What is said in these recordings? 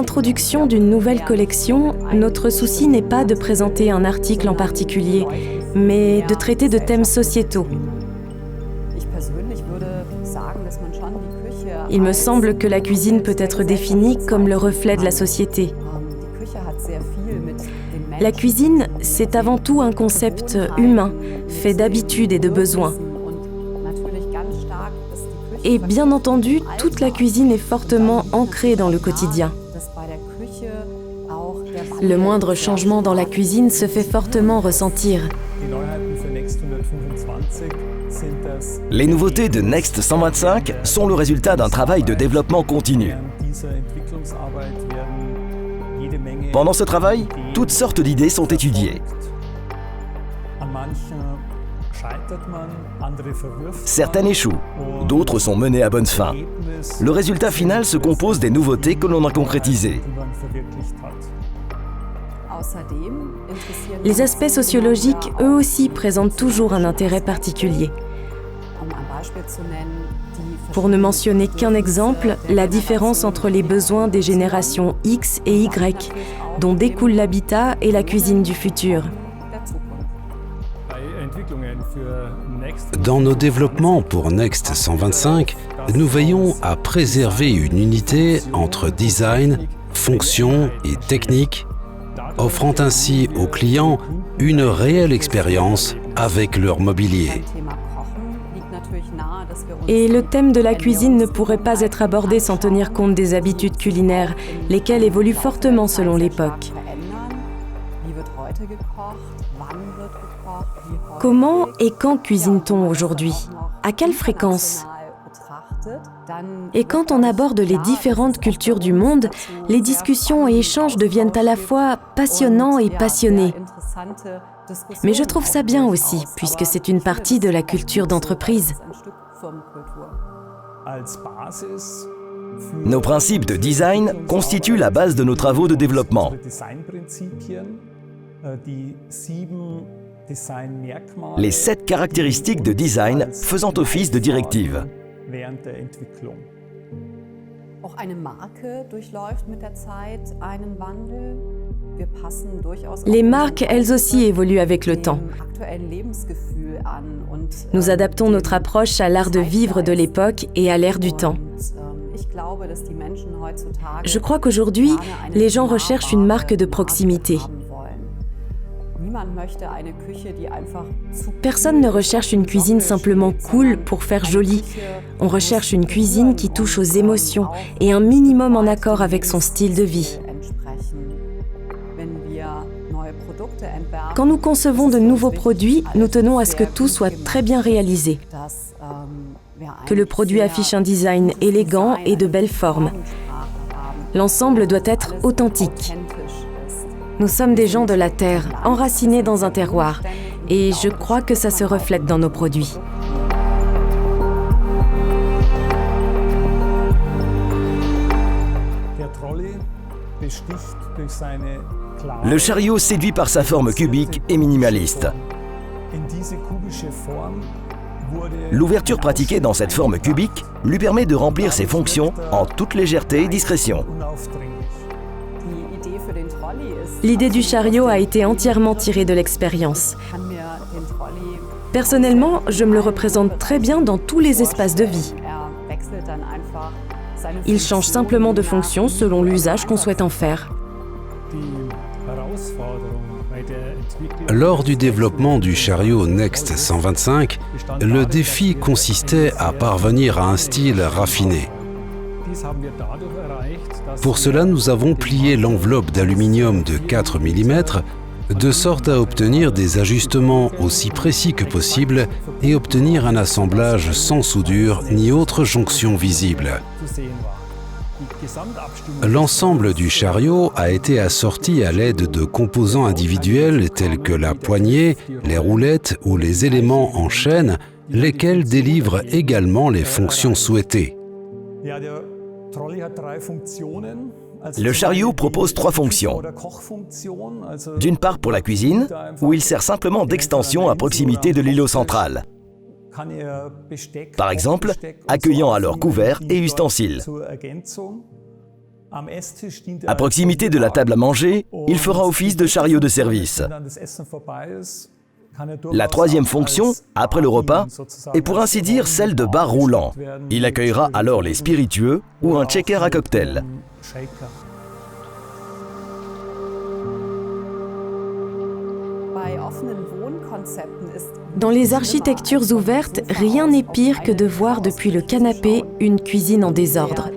l'introduction d'une nouvelle collection, notre souci n'est pas de présenter un article en particulier, mais de traiter de thèmes sociétaux. Il me semble que la cuisine peut être définie comme le reflet de la société. La cuisine, c'est avant tout un concept humain, fait d'habitudes et de besoins. Et bien entendu, toute la cuisine est fortement ancrée dans le quotidien. Le moindre changement dans la cuisine se fait fortement ressentir. Les nouveautés de Next 125 sont le résultat d'un travail de développement continu. Pendant ce travail, toutes sortes d'idées sont étudiées. Certaines échouent, d'autres sont menées à bonne fin. Le résultat final se compose des nouveautés que l'on a concrétisées. Les aspects sociologiques, eux aussi, présentent toujours un intérêt particulier. Pour ne mentionner qu'un exemple, la différence entre les besoins des générations X et Y, dont découle l'habitat et la cuisine du futur. Dans nos développements pour Next 125, nous veillons à préserver une unité entre design, fonction et technique, offrant ainsi aux clients une réelle expérience avec leur mobilier. Et le thème de la cuisine ne pourrait pas être abordé sans tenir compte des habitudes culinaires, lesquelles évoluent fortement selon l'époque. Comment et quand cuisine-t-on aujourd'hui? À quelle fréquence? Et quand on aborde les différentes cultures du monde, les discussions et échanges deviennent à la fois passionnants et passionnés. Mais je trouve ça bien aussi, puisque c'est une partie de la culture d'entreprise. Nos principes de design constituent la base de nos travaux de développement. Les 7 caractéristiques de design faisant office de directive. Les marques, elles aussi, évoluent avec le temps. Nous adaptons notre approche à l'art de vivre de l'époque et à l'ère du temps. Je crois qu'aujourd'hui, les gens recherchent une marque de proximité. Personne ne recherche une cuisine simplement cool pour faire joli. On recherche une cuisine qui touche aux émotions et un minimum en accord avec son style de vie. Quand nous concevons de nouveaux produits, nous tenons à ce que tout soit très bien réalisé. Que le produit affiche un design élégant et de belles formes. L'ensemble doit être authentique. Nous sommes des gens de la terre, enracinés dans un terroir, et je crois que ça se reflète dans nos produits. Le chariot séduit par sa forme cubique et minimaliste. L'ouverture pratiquée dans cette forme cubique lui permet de remplir ses fonctions en toute légèreté et discrétion. L'idée du chariot a été entièrement tirée de l'expérience. Personnellement, je me le représente très bien dans tous les espaces de vie. Il change simplement de fonction selon l'usage qu'on souhaite en faire. Lors du développement du chariot Next 125, le défi consistait à parvenir à un style raffiné. Pour cela, nous avons plié l'enveloppe d'aluminium de 4 mm de sorte à obtenir des ajustements aussi précis que possible et obtenir un assemblage sans soudure ni autre jonction visible. L'ensemble du chariot a été assorti à l'aide de composants individuels tels que la poignée, les roulettes ou les éléments en chaîne, lesquels délivrent également les fonctions souhaitées. Le chariot propose 3 fonctions. D'une part pour la cuisine, où il sert simplement d'extension à proximité de l'îlot central. Par exemple, accueillant alors couverts et ustensiles. À proximité de la table à manger, il fera office de chariot de service. La troisième fonction, après le repas, est pour ainsi dire celle de bar roulant. Il accueillera alors les spiritueux ou un shaker à cocktail. Dans les architectures ouvertes, rien n'est pire que de voir depuis le canapé une cuisine en désordre.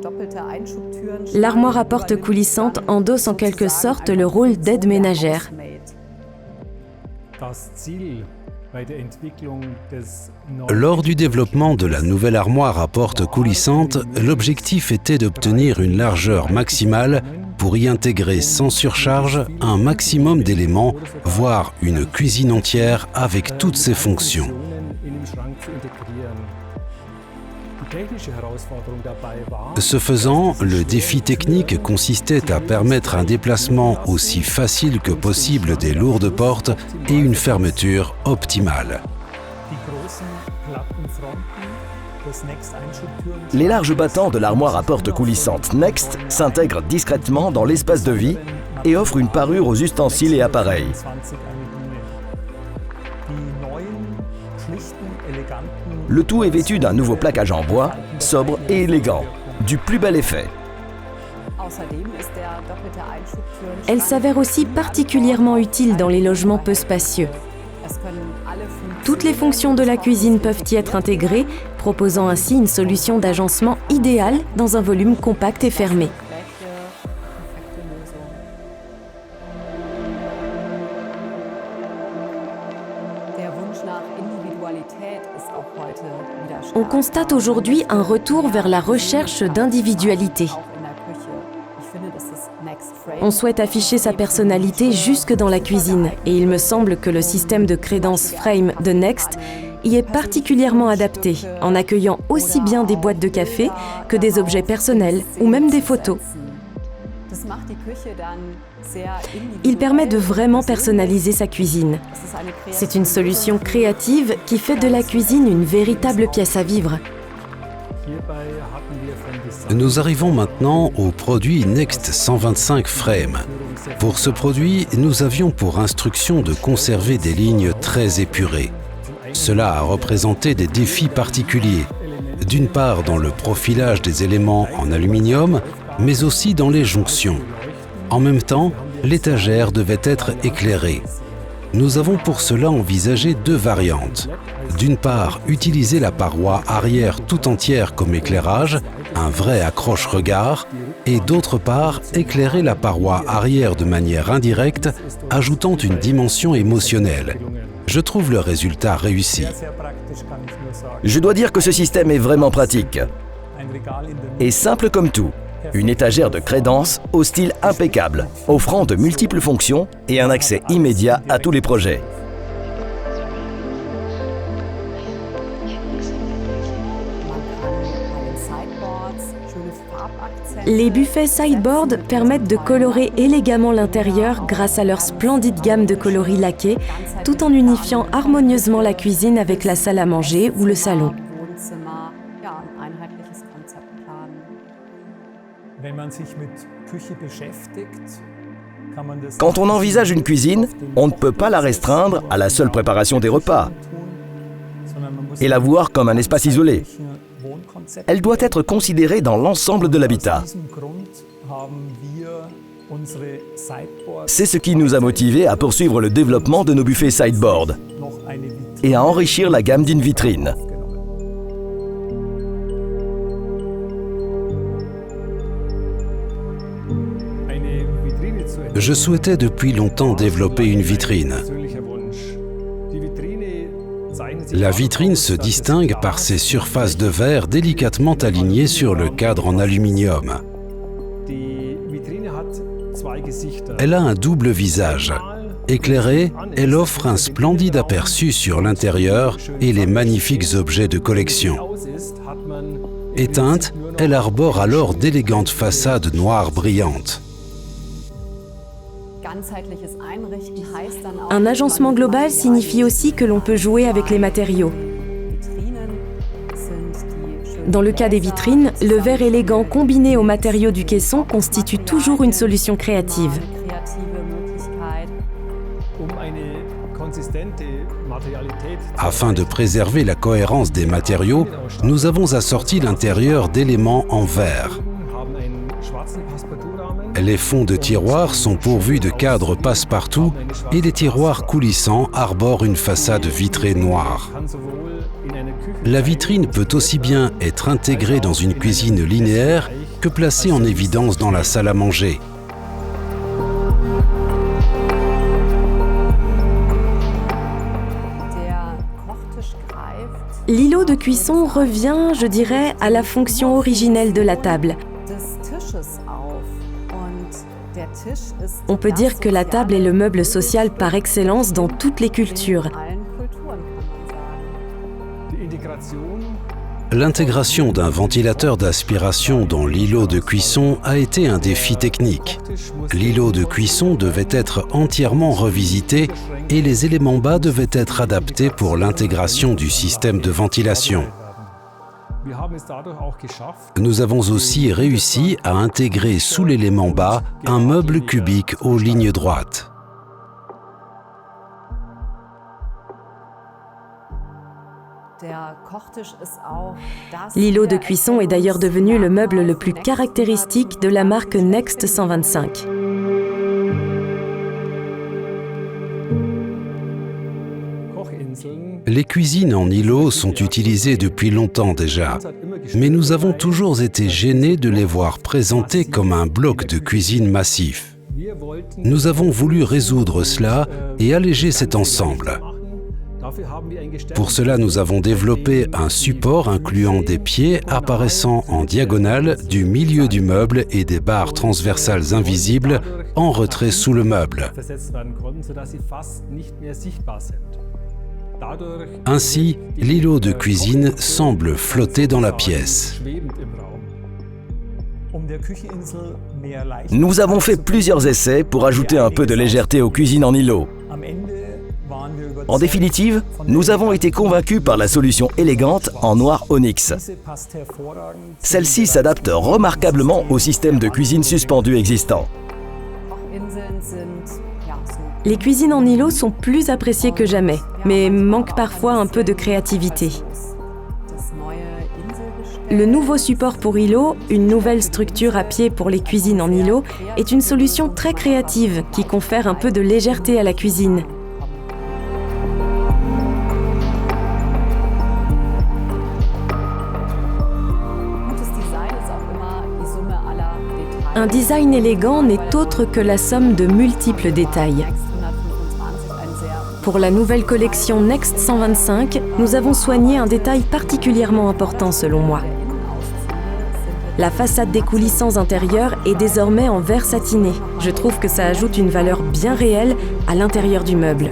L'armoire à porte coulissante endosse en quelque sorte le rôle d'aide ménagère. Lors du développement de la nouvelle armoire à porte coulissante, l'objectif était d'obtenir une largeur maximale pour y intégrer sans surcharge un maximum d'éléments, voire une cuisine entière avec toutes ses fonctions. Ce faisant, le défi technique consistait à permettre un déplacement aussi facile que possible des lourdes portes et une fermeture optimale. Les larges battants de l'armoire à porte coulissante Next s'intègrent discrètement dans l'espace de vie et offrent une parure aux ustensiles et appareils. Le tout est vêtu d'un nouveau plaquage en bois, sobre et élégant, du plus bel effet. Elle s'avère aussi particulièrement utile dans les logements peu spacieux. Toutes les fonctions de la cuisine peuvent y être intégrées, proposant ainsi une solution d'agencement idéale dans un volume compact et fermé. On constate aujourd'hui un retour vers la recherche d'individualité. On souhaite afficher sa personnalité jusque dans la cuisine et il me semble que le système de crédence Frame de Next y est particulièrement adapté, en accueillant aussi bien des boîtes de café que des objets personnels ou même des photos. Il permet de vraiment personnaliser sa cuisine. C'est une solution créative qui fait de la cuisine une véritable pièce à vivre. Nous arrivons maintenant au produit Next 125 Frame. Pour ce produit, nous avions pour instruction de conserver des lignes très épurées. Cela a représenté des défis particuliers, d'une part dans le profilage des éléments en aluminium, mais aussi dans les jonctions. En même temps, l'étagère devait être éclairée. Nous avons pour cela envisagé deux variantes. D'une part, utiliser la paroi arrière tout entière comme éclairage, un vrai accroche-regard, et d'autre part, éclairer la paroi arrière de manière indirecte, ajoutant une dimension émotionnelle. Je trouve le résultat réussi. Je dois dire que ce système est vraiment pratique. Et simple comme tout. Une étagère de crédence au style impeccable, offrant de multiples fonctions et un accès immédiat à tous les projets. Les buffets sideboard permettent de colorer élégamment l'intérieur grâce à leur splendide gamme de coloris laqués, tout en unifiant harmonieusement la cuisine avec la salle à manger ou le salon. Quand on envisage une cuisine, on ne peut pas la restreindre à la seule préparation des repas et la voir comme un espace isolé. Elle doit être considérée dans l'ensemble de l'habitat. C'est ce qui nous a motivés à poursuivre le développement de nos buffets sideboard et à enrichir la gamme d'une vitrine. Je souhaitais depuis longtemps développer une vitrine. La vitrine se distingue par ses surfaces de verre délicatement alignées sur le cadre en aluminium. Elle a un double visage. Éclairée, elle offre un splendide aperçu sur l'intérieur et les magnifiques objets de collection. Éteinte, elle arbore alors d'élégantes façades noires brillantes. Un agencement global signifie aussi que l'on peut jouer avec les matériaux. Dans le cas des vitrines, le verre élégant combiné aux matériaux du caisson constitue toujours une solution créative. Afin de préserver la cohérence des matériaux, nous avons assorti l'intérieur d'éléments en verre. Les fonds de tiroirs sont pourvus de cadres passe-partout et les tiroirs coulissants arborent une façade vitrée noire. La vitrine peut aussi bien être intégrée dans une cuisine linéaire que placée en évidence dans la salle à manger. L'îlot de cuisson revient, je dirais, à la fonction originelle de la table. On peut dire que la table est le meuble social par excellence dans toutes les cultures. L'intégration d'un ventilateur d'aspiration dans l'îlot de cuisson a été un défi technique. L'îlot de cuisson devait être entièrement revisité et les éléments bas devaient être adaptés pour l'intégration du système de ventilation. Nous avons aussi réussi à intégrer sous l'élément bas un meuble cubique aux lignes droites. L'îlot de cuisson est d'ailleurs devenu le meuble le plus caractéristique de la marque Next 125. Les cuisines en îlot sont utilisées depuis longtemps déjà, mais nous avons toujours été gênés de les voir présentées comme un bloc de cuisine massif. Nous avons voulu résoudre cela et alléger cet ensemble. Pour cela, nous avons développé un support incluant des pieds apparaissant en diagonale du milieu du meuble et des barres transversales invisibles en retrait sous le meuble. Ainsi, l'îlot de cuisine semble flotter dans la pièce. Nous avons fait plusieurs essais pour ajouter un peu de légèreté aux cuisines en îlot. En définitive, nous avons été convaincus par la solution élégante en noir onyx. Celle-ci s'adapte remarquablement au système de cuisine suspendu existant. Les cuisines en îlot sont plus appréciées que jamais, mais manquent parfois un peu de créativité. Le nouveau support pour îlot, une nouvelle structure à pied pour les cuisines en îlot, est une solution très créative qui confère un peu de légèreté à la cuisine. Un design élégant n'est autre que la somme de multiples détails. Pour la nouvelle collection Next 125, nous avons soigné un détail particulièrement important selon moi. La façade des coulissants intérieurs est désormais en verre satiné. Je trouve que ça ajoute une valeur bien réelle à l'intérieur du meuble.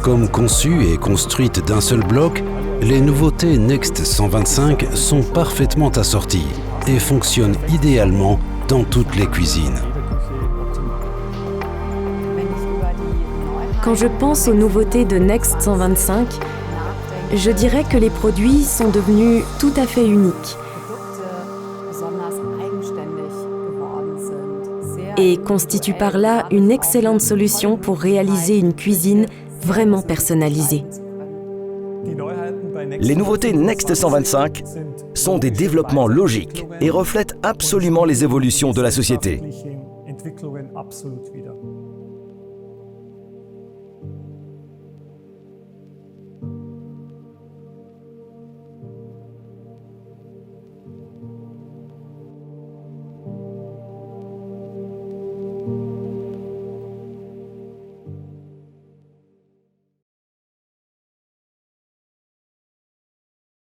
Comme conçue et construite d'un seul bloc, les nouveautés Next 125 sont parfaitement assorties et fonctionnent idéalement dans toutes les cuisines. Quand je pense aux nouveautés de Next 125, je dirais que les produits sont devenus tout à fait uniques et constituent par là une excellente solution pour réaliser une cuisine vraiment personnalisée. Les nouveautés Next 125 sont des développements logiques et reflètent absolument les évolutions de la société.